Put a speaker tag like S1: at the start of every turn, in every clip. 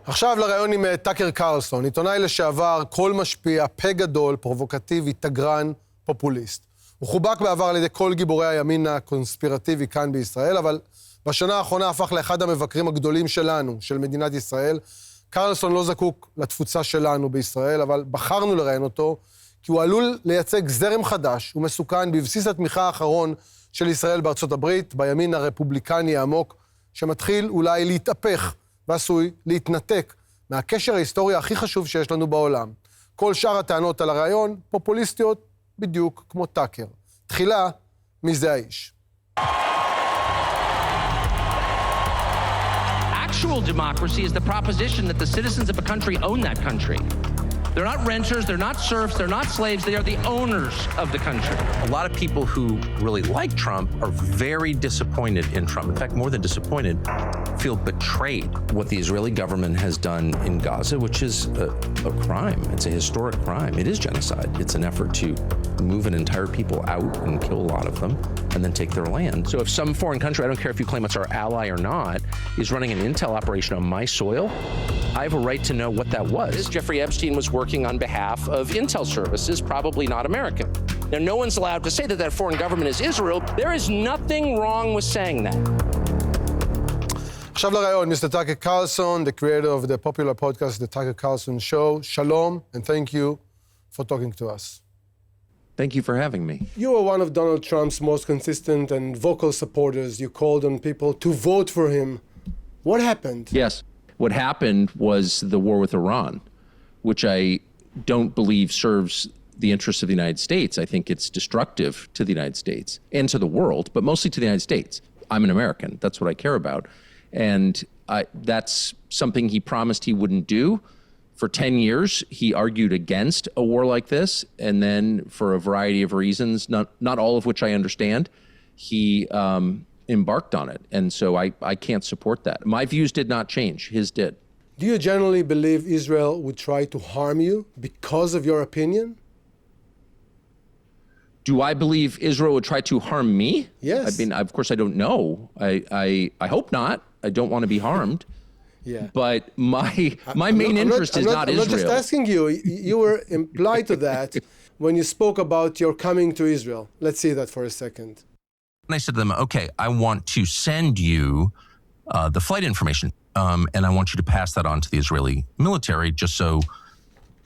S1: עכשיו לראיון עם טאקר קרלסון, עיתונאי לשעבר, קול משפיע, פה גדול, פרובוקטיבי, תגרן, פופוליסט. הוא חובק בעבר על ידי כל גיבורי הימין הקונספירטיבי כאן בישראל, אבל בשנה האחרונה הפך לאחד המבקרים הגדולים שלנו, של מדינת ישראל. קרלסון לא זקוק לתפוצה שלנו בישראל, אבל בחרנו לראיין אותו, כי הוא עלול לייצג זרם חדש ומסוכן בבסיס התמיכה האחרון של ישראל בארצות הברית, בימין הרפובליקני העמוק, שמתחיל אולי להתהפך ועשוי להתנתק מהקשר ההיסטורי הכי חשוב שיש לנו בעולם. כל שאר הטענות על הרעיון פופוליסטיות בדיוק כמו טאקר. תחילה מזה האיש.
S2: Actual democracy is the proposition that the citizens of a country own that country. They're not renters, they're not serfs, they're not slaves, they are the owners of the country.
S3: A lot of people who really like Trump are very disappointed in Trump. In fact, more than disappointed, feel betrayed. What the Israeli government has done in Gaza, which is a crime. It's a historic crime. It is genocide. It's an effort to move an entire people out and kill a lot of them and then take their land. So if some foreign country, I don't care if you claim it's our ally or not, is running an intel operation on my soil, I have a right to know what that was. Jeffrey Epstein was working on behalf of intel services, probably not American. Now, no one's allowed to say that that foreign government is Israel. There is nothing wrong with saying that.
S1: עכשיו לראיון, Mr. Tucker Carlson, the creator of the popular podcast, The Tucker Carlson Show. Shalom, and thank you for talking to us.
S3: Thank you for having me.
S1: You were one of Donald Trump's most consistent and vocal supporters. You called on people to vote for him. What happened?
S3: Yes. What happened was the war with Iran, which I don't believe serves the interests of the United States. I think it's destructive to the United States and to the world, but mostly to the United States. I'm an American. That's what I care about. And that's something he promised he wouldn't do. For 10 years, he argued against a war like this. And then for a variety of reasons, not all of which I understand, he embarked on it. And so I can't support that. My views did not change. His did.
S1: Do you generally believe Israel would try to harm you because of your opinion?
S3: Do I believe Israel would try to harm me?
S1: Yes.
S3: I mean, of course, I don't know. I hope not. I don't want to be harmed.
S1: Yeah.
S3: But my main interest is not Israel.
S1: I'm not just asking you. You were implied to that when you spoke about your coming to Israel. Let's see that for a second.
S3: And I said to them, okay, I want to send you the flight information, and I want you to pass that on to the Israeli military just so,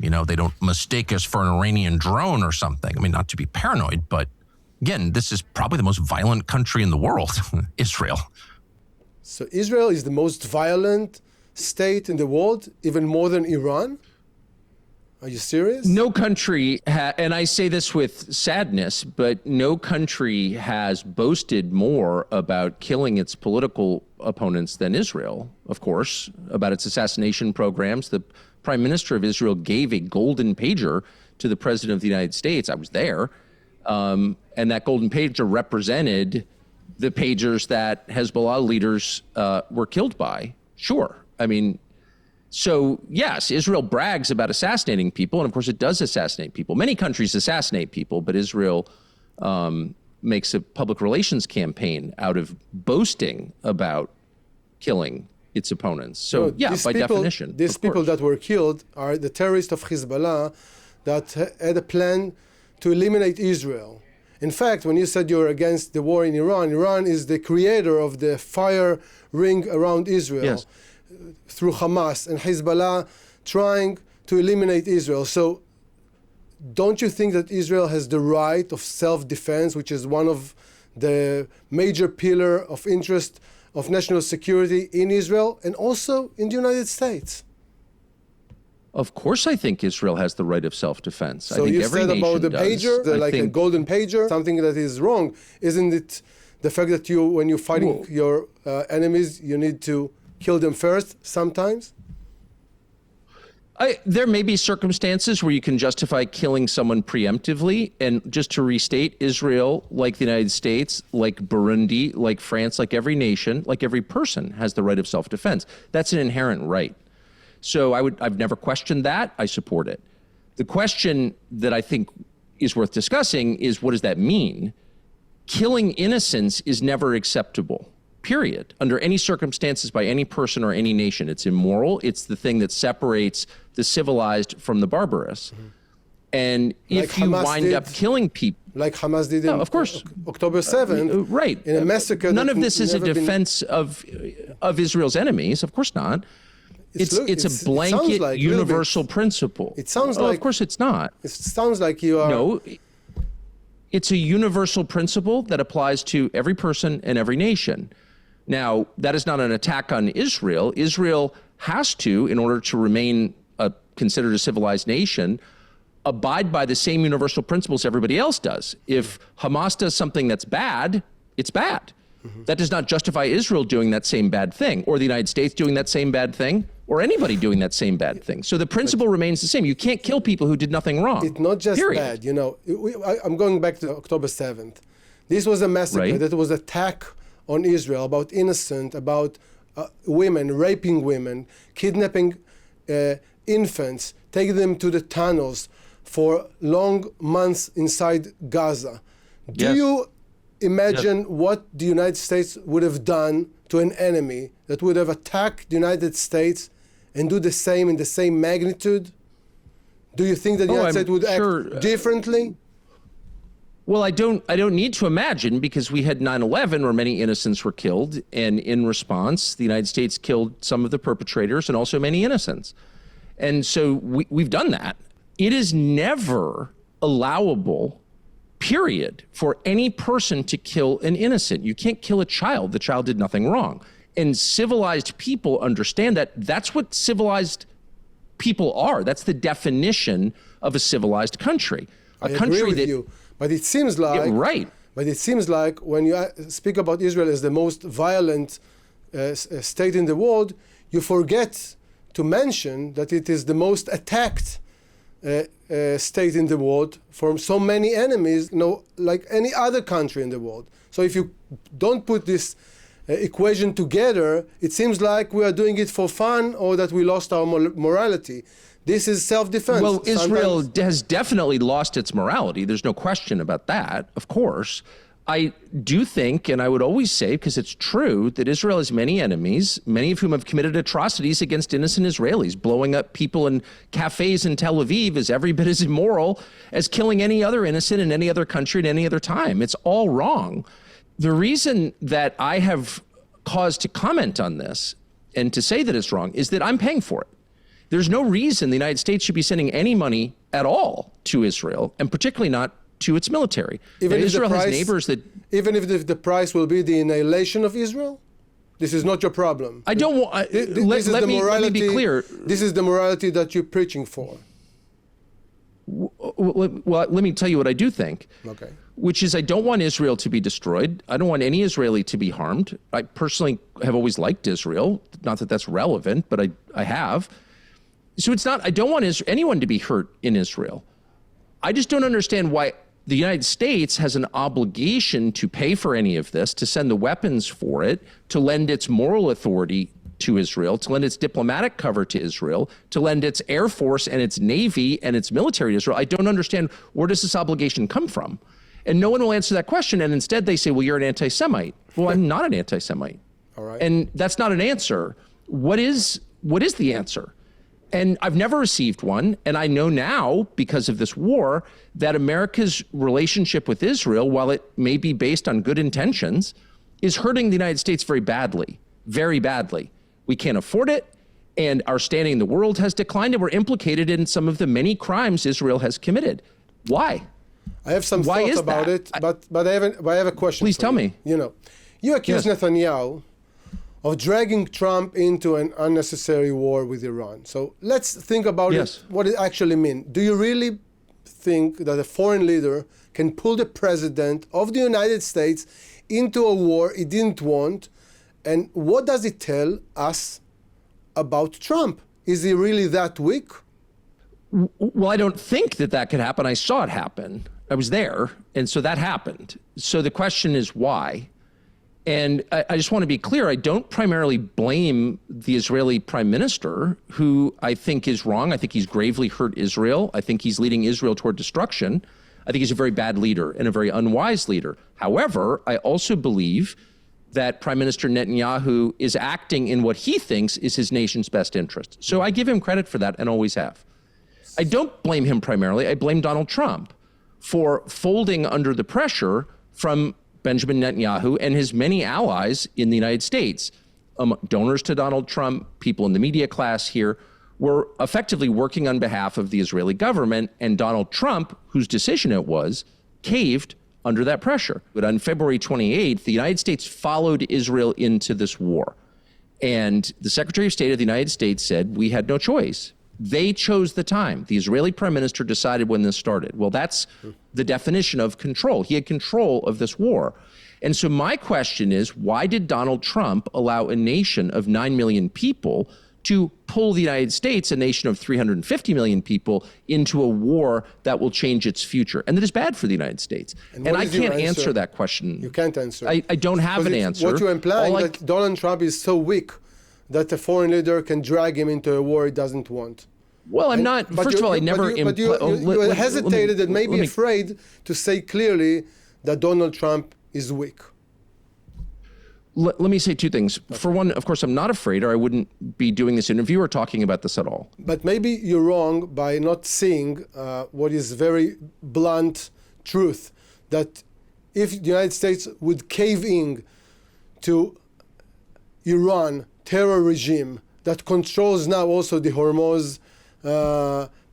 S3: you know, they don't mistake us for an Iranian drone or something. I mean, not to be paranoid, but again, this is probably the most violent country in the world, Israel.
S1: So Israel is the most violent state in the world, even more than Iran? Are you serious?
S3: No country, and I say this with sadness, but no country has boasted more about killing its political opponents than Israel, of course, about its assassination programs. The Prime Minister of Israel gave a golden pager to the President of the United States. I was there. And that golden pager represented the pagers that Hezbollah leaders were killed by. Sure. I mean, so yes, Israel brags about assassinating people, and of course it does assassinate people. Many countries assassinate people, but Israel makes a public relations campaign out of boasting about killing its opponents. So yeah, by definition.
S1: These people that were killed are the terrorists of Hezbollah that had a plan to eliminate Israel. In fact, when you said you're against the war in Iran, Iran is the creator of the fire ring around Israel.
S3: Yes.
S1: Through Hamas and Hezbollah trying to eliminate Israel. So don't you think that Israel has the right of self-defense, which is one of the major pillar of interest of national security in Israel and also in the United States?
S3: Of course I think Israel has the right of self-defense.
S1: So
S3: I think
S1: you
S3: every
S1: said about the
S3: does.
S1: pager, a golden pager, something that is wrong. Isn't it the fact that you, when you're fighting your enemies, you need to kill them first sometimes?
S3: There may be circumstances where you can justify killing someone preemptively. And just to restate, Israel, like the United States, like Burundi, like France, like every nation, like every person has the right of self-defense. That's an inherent right. So I've never questioned that. I support it. The question that I think is worth discussing is, what does that mean? Killing innocents is never acceptable. period, under any circumstances by any person or any nation. It's immoral. It's the thing that separates the civilized from the barbarous. And if you wind up killing people,
S1: like Hamas did in
S3: of course,
S1: October 7th,
S3: right?
S1: In a massacre.
S3: None of this is a defense of Israel's enemies. Of course not. It's a blanket like universal principle.
S1: It sounds like.
S3: Of course, it's not.
S1: It sounds like you are.
S3: No. It's a universal principle that applies to every person and every nation. Now, that is not an attack on Israel. Israel has to, in order to remain considered a civilized nation, abide by the same universal principles everybody else does. If Hamas does something that's bad, it's bad. Mm-hmm. That does not justify Israel doing that same bad thing, or the United States doing that same bad thing, or anybody doing that same bad thing. So the principle remains the same. You can't kill people who did nothing wrong.
S1: It's not just bad, you know. I'm going back to October 7th. This was a massacre that was an attack on Israel, about innocent, about women, raping women, kidnapping infants, taking them to the tunnels for long months inside Gaza. Do you imagine what the United States would have done to an enemy that would have attacked the United States and do the same in the same magnitude? Do you think that the United States would act differently?
S3: Well, I don't need to imagine, because we had 9/11 where many innocents were killed, and in response, the United States killed some of the perpetrators and also many innocents. And so we've done that. It is never allowable, period, for any person to kill an innocent. You can't kill a child. The child did nothing wrong. And civilized people understand that. That's what civilized people are. That's the definition of a civilized country.
S1: I agree with you, but it seems like But it seems like when you speak about Israel as the most violent state in the world, you forget to mention that it is the most attacked state in the world from so many enemies, like any other country in the world. So if you don't put this equation together, it seems like we are doing it for fun, or that we lost our morality. This is self-defense.
S3: Well, Israel has definitely lost its morality. There's no question about that, of course. I do think, and I would always say, because it's true, that Israel has many enemies, many of whom have committed atrocities against innocent Israelis. Blowing up people in cafes in Tel Aviv is every bit as immoral as killing any other innocent in any other country at any other time. It's all wrong. The reason that I have cause to comment on this and to say that it's wrong is that I'm paying for it. There's no reason the United States should be sending any money at all to Israel, and particularly not to its military.
S1: Even if
S3: Israel has neighbors that...
S1: Even if the price will be the annihilation of Israel? This is not your problem.
S3: I don't want... Let me be clear.
S1: This is the morality that you're preaching for.
S3: Well, let me tell you what I do think.
S1: Okay.
S3: Which is, I don't want Israel to be destroyed. I don't want any Israeli to be harmed. I personally have always liked Israel. Not that that's relevant, but I have. So it's not... I don't want anyone to be hurt in Israel. I just don't understand why the United States has an obligation to pay for any of this, to send the weapons for it, to lend its moral authority to Israel, to lend its diplomatic cover to Israel, to lend its Air Force and its Navy and its military to Israel. I don't understand, where does this obligation come from? And no one will answer that question, and instead they say, well, you're an anti-Semite. Well, I'm not an anti-Semite.
S1: All right.
S3: And that's not an answer. What is the answer? And I've never received one, and I know now, because of this war, that America's relationship with Israel, while it may be based on good intentions, is hurting the United States very badly, very badly. We can't afford it, and our standing in the world has declined, and we're implicated in some of the many crimes Israel has committed. Why?
S1: I have some thoughts about it, but I have a question.
S3: Please tell me.
S1: You accuse Netanyahu of dragging Trump into an unnecessary war with Iran. So let's think about what it actually means. Do you really think that a foreign leader can pull the president of the United States into a war he didn't want? And what does it tell us about Trump? Is he really that weak?
S3: Well, I don't think that could happen. I saw it happen. I was there, and so that happened. So the question is why? And I just want to be clear, I don't primarily blame the Israeli prime minister, who I think is wrong. I think he's gravely hurt Israel. I think he's leading Israel toward destruction. I think he's a very bad leader and a very unwise leader. However, I also believe that Prime Minister Netanyahu is acting in what he thinks is his nation's best interest. So I give him credit for that and always have. I don't blame him primarily. I blame Donald Trump for folding under the pressure from Benjamin Netanyahu and his many allies in the United States. Donors to Donald Trump, people in the media class here, were effectively working on behalf of the Israeli government, and Donald Trump, whose decision it was, caved under that pressure. But on February 28th, the United States followed Israel into this war. And the Secretary of State of the United States said, we had no choice. They chose the time. The Israeli prime minister decided when this started. Well, that's the definition of control. He had control of this war. And so my question is, why did Donald Trump allow a nation of 9 million people to pull the United States, a nation of 350 million people, into a war that will change its future and that is bad for the United States? And I can't answer that question.
S1: You can't answer.
S3: I don't have an answer.
S1: What you're implying that Donald Trump is so weak that a foreign leader can drag him into a war he doesn't want.
S3: Well, I'm not. First of all, I never.
S1: You hesitated and maybe afraid to say clearly that Donald Trump is weak.
S3: Let me say two things. For one, of course, I'm not afraid, or I wouldn't be doing this interview or talking about this at all.
S1: But maybe you're wrong by not seeing what is very blunt truth, that if the United States would cave in to Iran terror regime that controls now also the Hormuz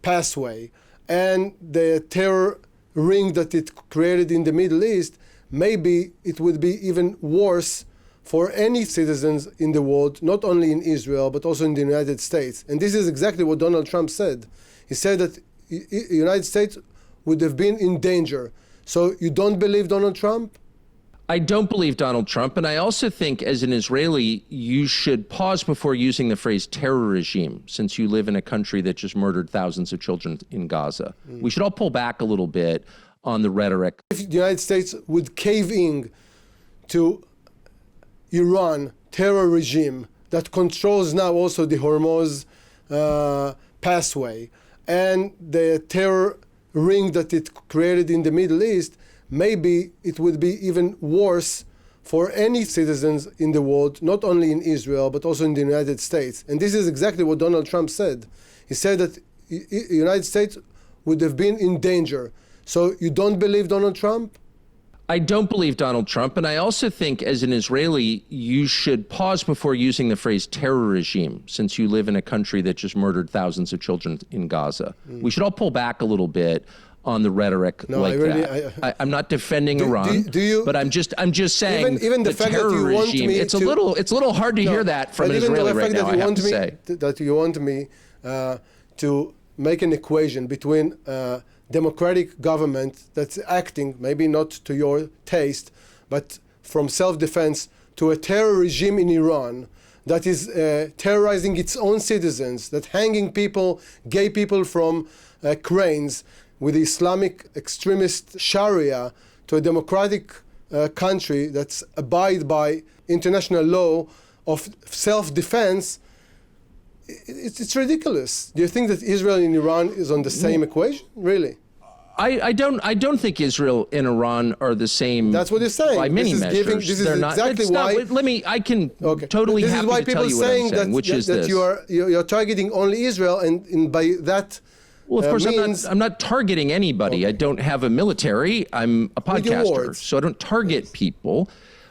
S1: pathway and the terror ring that it created in the Middle East, maybe it would be even worse for any citizens in the world, not only in Israel, but also in the United States. And this is exactly what Donald Trump said. He said that the United States would have been in danger. So you don't believe Donald Trump?
S3: I don't believe Donald Trump. And I also think as an Israeli, you should pause before using the phrase terror regime, since you live in a country that just murdered thousands of children in Gaza. We should all pull back a little bit on the rhetoric.
S1: If the United States would cave in to Iran terror regime that controls now also the Hormuz pathway and the terror ring that it created in the Middle East, maybe it would be even worse for any citizens in the world, not only in Israel, but also in the United States. And this is exactly what Donald Trump said. He said that the United States would have been in danger. So you don't believe Donald Trump?
S3: I don't believe Donald Trump. And I also think as an Israeli, you should pause before using the phrase terror regime, since you live in a country that just murdered thousands of children in Gaza. We should all pull back a little bit on the rhetoric that. I'm not defending Iran, but I'm just saying
S1: even the fact
S3: terror
S1: that you want
S3: regime,
S1: me
S3: it's a little hard to hear that from an Israeli right now, I have to say.
S1: That you want me to make an equation between democratic government that's acting, maybe not to your taste, but from self-defense, to a terror regime in Iran that is terrorizing its own citizens, that hanging people, gay people from cranes, with the Islamic extremist Sharia, to a democratic country that's abide by international law of self-defense. It's ridiculous. Do you think that Israel and Iran is on the same equation? Really?
S3: I don't think Israel and Iran are the same.
S1: That's what you're saying.
S3: By many measures.
S1: This is exactly why.
S3: I can totally
S1: this is
S3: happy
S1: why
S3: to tell you what I'm saying, which is this.
S1: You're targeting only Israel, and by that.
S3: Well, of course, I'm not targeting anybody. Okay. I don't have a military. I'm a podcaster, so I don't target people.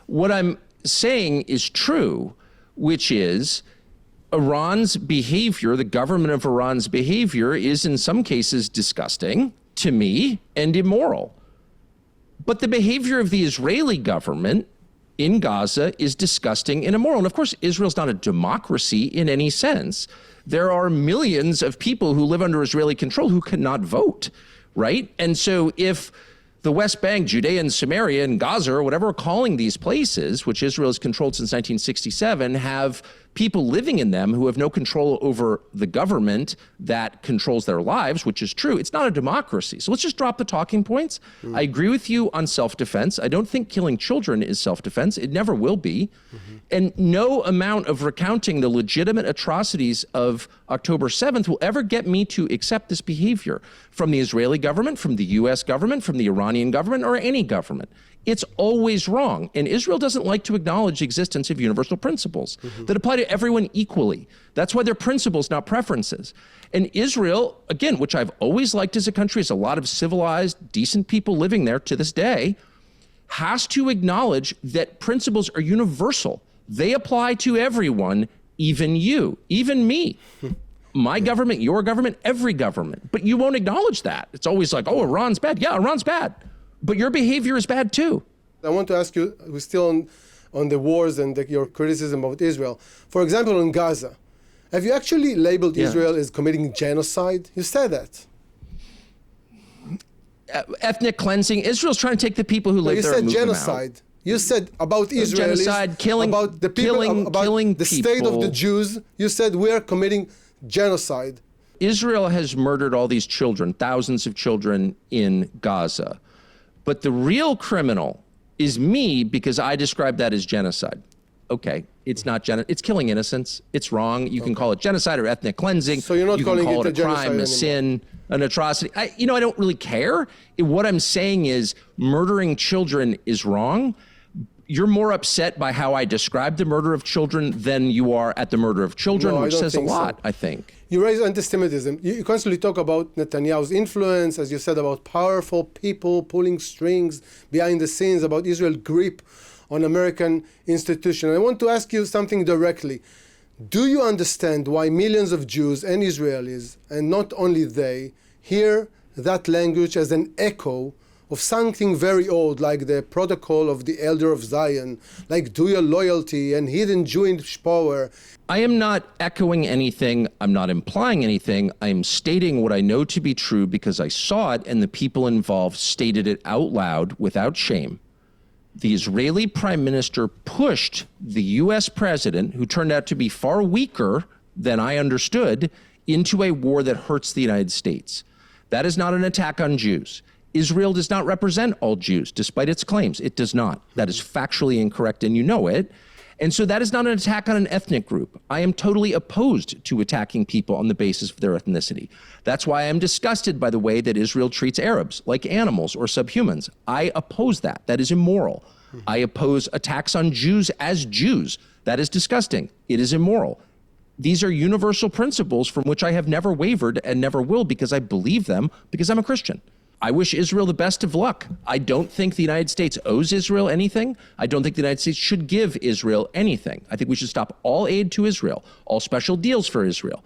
S3: What I'm saying is true, which is Iran's behavior, the government of Iran's behavior, is in some cases disgusting to me and immoral. But the behavior of the Israeli government in Gaza is disgusting and immoral. And of course, Israel's not a democracy in any sense. There are millions of people who live under Israeli control who cannot vote, right? And so if the West Bank, Judea and Samaria and Gaza, or whatever we're calling these places, which Israel has controlled since 1967, have people living in them who have no control over the government that controls their lives, which is true. It's not a democracy. So let's just drop the talking points. I agree with you on self-defense. I don't think killing children is self-defense. It never will be. And no amount of recounting the legitimate atrocities of October 7th will ever get me to accept this behavior from the Israeli government, from the US government, from the Iranian government, or any government. It's always wrong. And Israel doesn't like to acknowledge the existence of universal principles that apply to everyone equally. That's why they're principles, not preferences. And Israel, again, which I've always liked as a country, is a lot of civilized, decent people living there to this day, has to acknowledge that principles are universal. They apply to everyone, even you, even me. My government, your government, every government. But you won't acknowledge that. It's always like, oh, Iran's bad. Yeah, Iran's bad. But your behavior is bad too.
S1: I want to ask you, we're still on the wars and your criticism of Israel. For example, in Gaza, have you actually labeled Israel as committing genocide? You said that.
S3: Ethnic cleansing. Israel's trying to take the people who live there and move them out.
S1: You said genocide. You said about Israelis,
S3: genocide, killing,
S1: about the people,
S3: killing
S1: the state of the Jews. You said we are committing genocide.
S3: Israel has murdered all these children, thousands of children in Gaza. But the real criminal is me because I describe that as genocide. Okay, it's not genocide. It's killing innocents. It's wrong. You can call it genocide or ethnic cleansing.
S1: So you're not calling
S3: it
S1: a
S3: crime, a sin, an atrocity. I don't really care. What I'm saying is murdering children is wrong. You're more upset by how I describe the murder of children than you are at the murder of children, which says a lot, I think.
S1: You raise anti-Semitism. You constantly talk about Netanyahu's influence, as you said, about powerful people pulling strings behind the scenes, about Israel's grip on American institutions. I want to ask you something directly. Do you understand why millions of Jews and Israelis, and not only they, hear that language as an echo of something very old, like the protocol of the Elder of Zion, like dual loyalty and hidden Jewish power?
S3: I am not echoing anything. I'm not implying anything. I am stating what I know to be true because I saw it and the people involved stated it out loud without shame. The Israeli prime minister pushed the US president, who turned out to be far weaker than I understood, into a war that hurts the United States. That is not an attack on Jews. Israel does not represent all Jews, despite its claims. It does not. That is factually incorrect, and you know it. And so that is not an attack on an ethnic group. I am totally opposed to attacking people on the basis of their ethnicity. That's why I'm disgusted by the way that Israel treats Arabs like animals or subhumans. I oppose that. That is immoral. I oppose attacks on Jews as Jews. That is disgusting. It is immoral. These are universal principles from which I have never wavered and never will because I believe them because I'm a Christian. I wish Israel the best of luck. I don't think the United States owes Israel anything. I don't think the United States should give Israel anything. I think we should stop all aid to Israel, all special deals for Israel.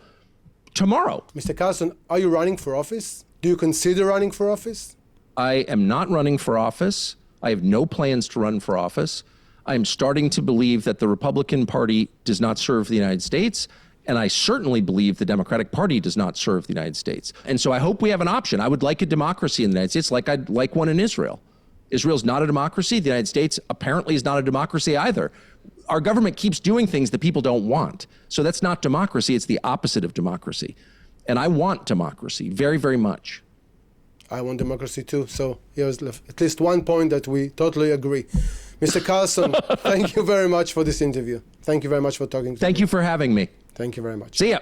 S3: Tomorrow.
S1: Mr. Carlson, are you running for office? Do you consider running for office?
S3: I am not running for office. I have no plans to run for office. I'm starting to believe that the Republican Party does not serve the United States. And I certainly believe the Democratic Party does not serve the United States. And so I hope we have an option. I would like a democracy in the United States like I'd like one in Israel. Israel's not a democracy. The United States apparently is not a democracy either. Our government keeps doing things that people don't want. So that's not democracy. It's the opposite of democracy. And I want democracy very, very much.
S1: I want democracy too. So here's at least one point that we totally agree. Mr. Carlson, thank you very much for this interview. Thank you very much for talking to me.
S3: Thank you for having me.
S1: Thank you very much.
S3: See ya.